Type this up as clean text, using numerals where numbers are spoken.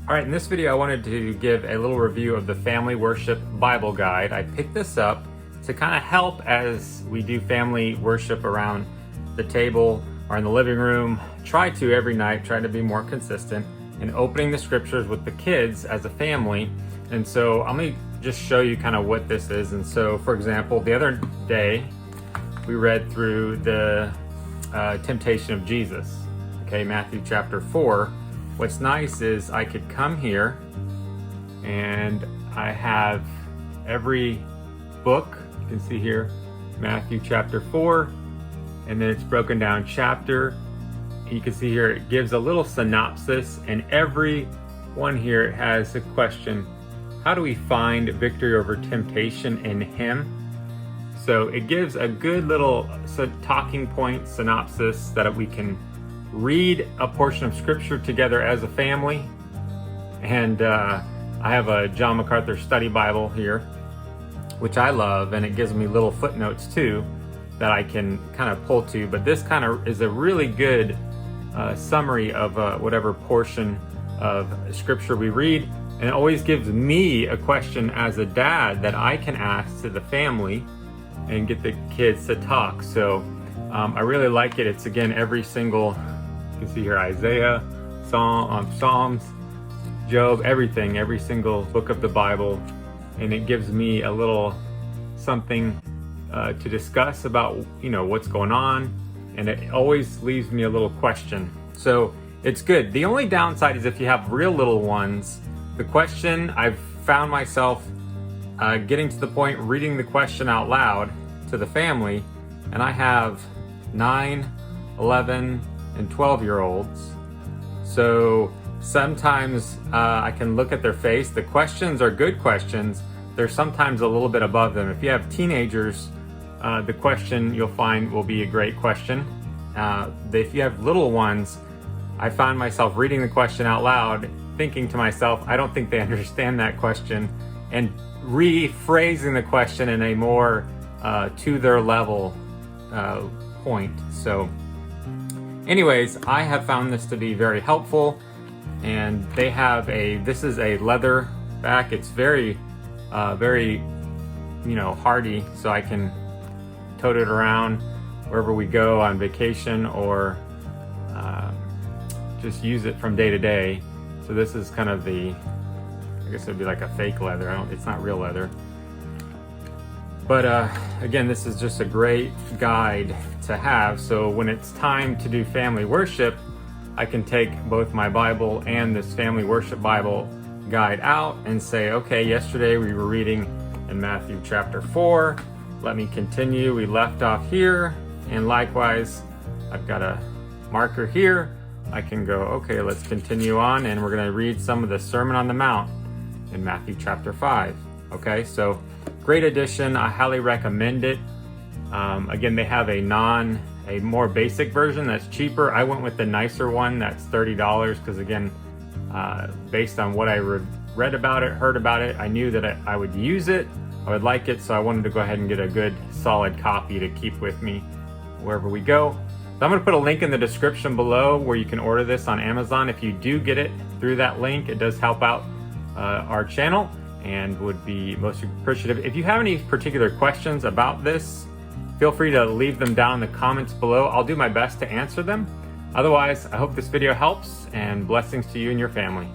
All right, in this video I wanted to give a little review of the Family Worship Bible Guide. I picked this up to kind of help as we do family worship around the table or in the living room. Try to every night, try to be more consistent in opening the scriptures with the kids as a family. And so I'm going to just show you kind of what this is. And so, for example, the other day we read through the temptation of Jesus, okay, Matthew chapter 4. What's nice is I could come here and I have every book. You can see here Matthew chapter 4, and then it's broken down chapter. You can see here it gives a little synopsis, and every one here has a question. How do we find victory over temptation in Him? So it gives a good little talking point synopsis that we can read a portion of scripture together as a family. And I have a John MacArthur study Bible here, which I love, and it gives me little footnotes too that I can kind of pull to. But this kind of is a really good summary of whatever portion of scripture we read, and it always gives me a question as a dad that I can ask to the family and get the kids to talk. So I really like it. It's again every single, you can see here Isaiah, Psalms, Job, everything, every single book of the Bible, and it gives me a little something to discuss about, you know, what's going on, and it always leaves me a little question. So it's good. The only downside is if you have real little ones, the question, I've found myself getting to the point reading the question out loud to the family, and I have 9, 11, and 12-year-olds. So sometimes I can look at their face. The questions are good questions. They're sometimes a little bit above them. If you have teenagers, the question you'll find will be a great question. If you have little ones, I find myself reading the question out loud, thinking to myself, I don't think they understand that question, and rephrasing the question in a more to their level point. So anyways, I have found this to be very helpful, and they have this is a leather back. It's very, very, hardy, so I can tote it around wherever we go on vacation, or just use it from day to day. So this is kind of I guess it'd be like a fake leather. It's not real leather. But again, this is just a great guide to have. So when it's time to do family worship, I can take both my Bible and this Family Worship Bible Guide out and say, okay, yesterday we were reading in Matthew chapter 4. Let me continue. We left off here. And likewise, I've got a marker here. I can go, okay, let's continue on, and we're going to read some of the Sermon on the Mount in Matthew chapter 5. Okay, so great addition. I highly recommend it. Again, they have a more basic version that's cheaper. I went with the nicer one that's $30 because, again, based on what I read about it, heard about it, I knew that I would use it, I would like it, so I wanted to go ahead and get a good solid copy to keep with me wherever we go. So I'm going to put a link in the description below where you can order this on Amazon. If you do get it through that link, it does help out our channel and would be most appreciative. If you have any particular questions about this, feel free to leave them down in the comments below. I'll do my best to answer them. Otherwise, I hope this video helps, and blessings to you and your family.